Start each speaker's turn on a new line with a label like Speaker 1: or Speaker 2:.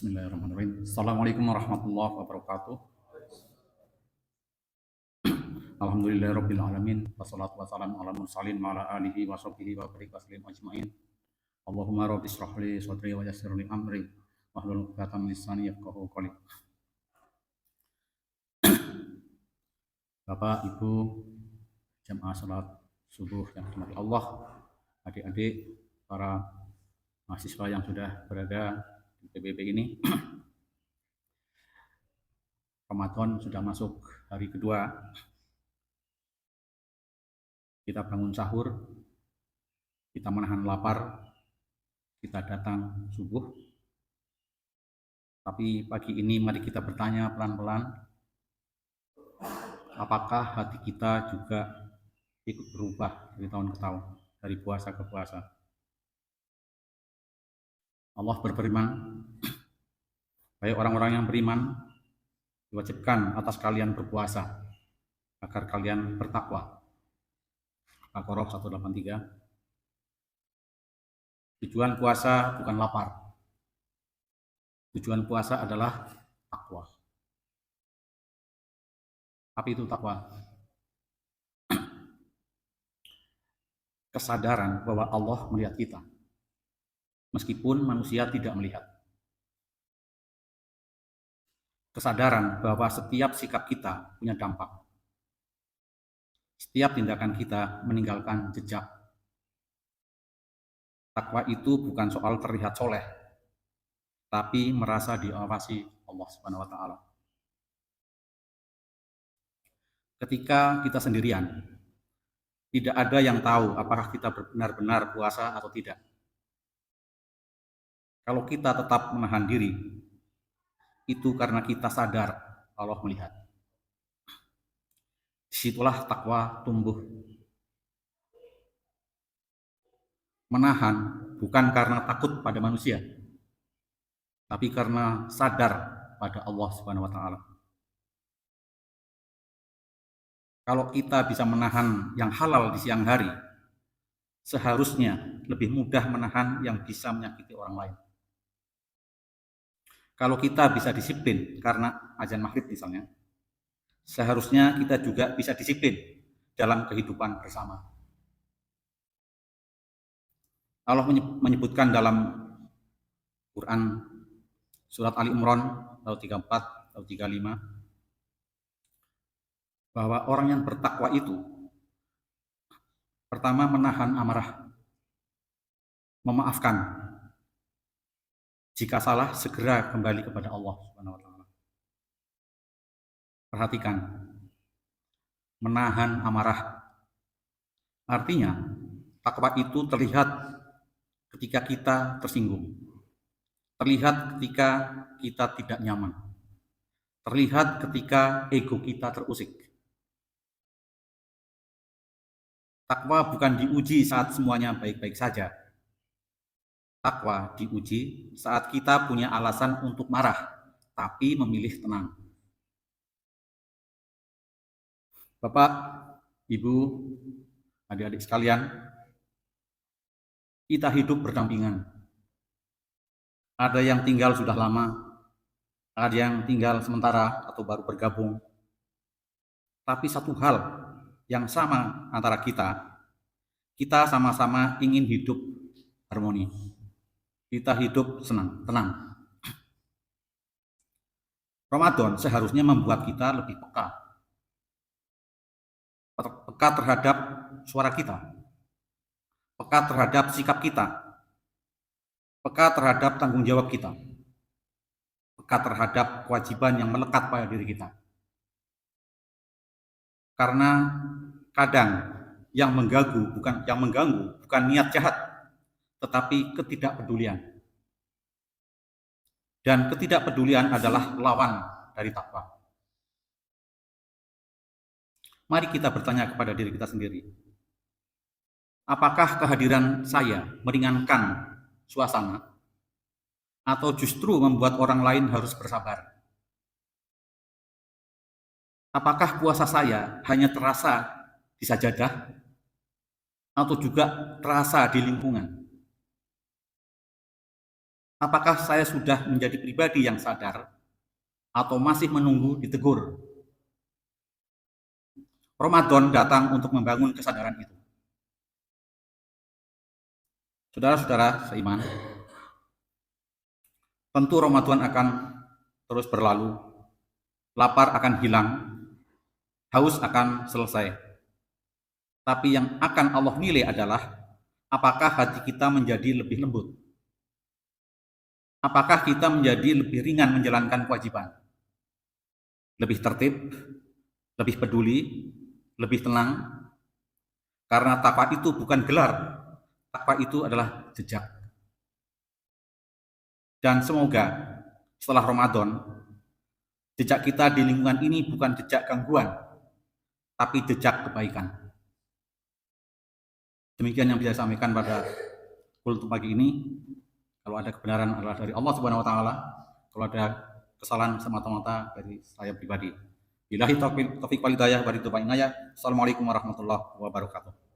Speaker 1: Bismillahirrahmanirrahim. Assalamualaikum warahmatullahi wabarakatuh. Alhamdulillahirabbil alamin. Wassalatu wassalamu ala mursalin wa ala alihi wa sahbihi wa barik waslim ajmain. Allahumma rabbi shrah li sadri wa yassir li amri wahlul 'uqdatam min lisani yafqahu qawli. Bapak, Ibu, jamaah salat subuh yang dirahmati Allah, adik-adik, para mahasiswa yang sudah berada di PBB ini. Ramadan sudah masuk hari kedua. Kita bangun sahur, kita menahan lapar, kita datang subuh. Tapi pagi ini mari kita bertanya pelan-pelan, apakah hati kita juga ikut berubah dari tahun ke tahun, dari puasa ke puasa. Allah berfirman, "Hai orang-orang yang beriman, diwajibkan atas kalian berpuasa agar kalian bertakwa." Al-Baqarah 183. Tujuan puasa bukan lapar. Tujuan puasa adalah takwa. Apa itu takwa? Kesadaran bahwa Allah melihat kita, meskipun manusia tidak melihat. Kesadaran bahwa setiap sikap kita punya dampak. Setiap tindakan kita meninggalkan jejak. Takwa itu bukan soal terlihat soleh, tapi merasa diawasi Allah Subhanahu wa Ta'ala. Ketika kita sendirian, tidak ada yang tahu apakah kita benar-benar puasa atau tidak. Kalau kita tetap menahan diri, itu karena kita sadar Allah melihat. Disitulah takwa tumbuh. Menahan bukan karena takut pada manusia, tapi karena sadar pada Allah Subhanahu wa Ta'ala. Kalau kita bisa menahan yang halal di siang hari, seharusnya lebih mudah menahan yang bisa menyakiti orang lain. Kalau kita bisa disiplin karena azan maghrib misalnya, seharusnya kita juga bisa disiplin dalam kehidupan bersama. Allah menyebutkan dalam Quran surat Ali Imran ayat 34 atau 35 bahwa orang yang bertakwa itu pertama menahan amarah, memaafkan, jika salah segera kembali kepada Allah Subhanahu wa Ta'ala. Perhatikan, menahan amarah. Artinya, takwa itu terlihat ketika kita tersinggung. Terlihat ketika kita tidak nyaman. Terlihat ketika ego kita terusik. Takwa bukan diuji saat semuanya baik-baik saja. Takwa diuji saat kita punya alasan untuk marah, tapi memilih tenang. Bapak, Ibu, adik-adik sekalian, kita hidup berdampingan. Ada yang tinggal sudah lama, ada yang tinggal sementara atau baru bergabung. Tapi satu hal yang sama antara kita sama-sama ingin hidup harmoni. Kita hidup senang, tenang. Ramadan seharusnya membuat kita lebih peka terhadap suara kita, peka terhadap sikap kita, peka terhadap tanggung jawab kita, peka terhadap kewajiban yang melekat pada diri kita. Karena kadang yang mengganggu bukan niat jahat, tetapi ketidakpedulian. Dan ketidakpedulian adalah lawan dari takwa. Mari kita bertanya kepada diri kita sendiri. Apakah kehadiran saya meringankan suasana atau justru membuat orang lain harus bersabar? Apakah puasa saya hanya terasa di sajadah atau juga terasa di lingkungan? Apakah saya sudah menjadi pribadi yang sadar atau masih menunggu ditegur? Ramadan datang untuk membangun kesadaran itu. Saudara-saudara seiman, tentu Ramadan akan terus berlalu, lapar akan hilang, haus akan selesai. Tapi yang akan Allah nilai adalah apakah hati kita menjadi lebih lembut? Apakah kita menjadi lebih ringan menjalankan kewajiban? Lebih tertib, lebih peduli, lebih tenang? Karena takwa itu bukan gelar, takwa itu adalah jejak. Dan semoga setelah Ramadan, jejak kita di lingkungan ini bukan jejak gangguan, tapi jejak kebaikan. Demikian yang bisa saya sampaikan pada kultum pagi ini. Kalau ada kebenaran adalah dari Allah Subhanahu wa taala, kalau ada kesalahan semata-mata dari saya pribadi. Billahi taufiq wal hidayah wa ridwan inayah. Assalamualaikum warahmatullahi wabarakatuh.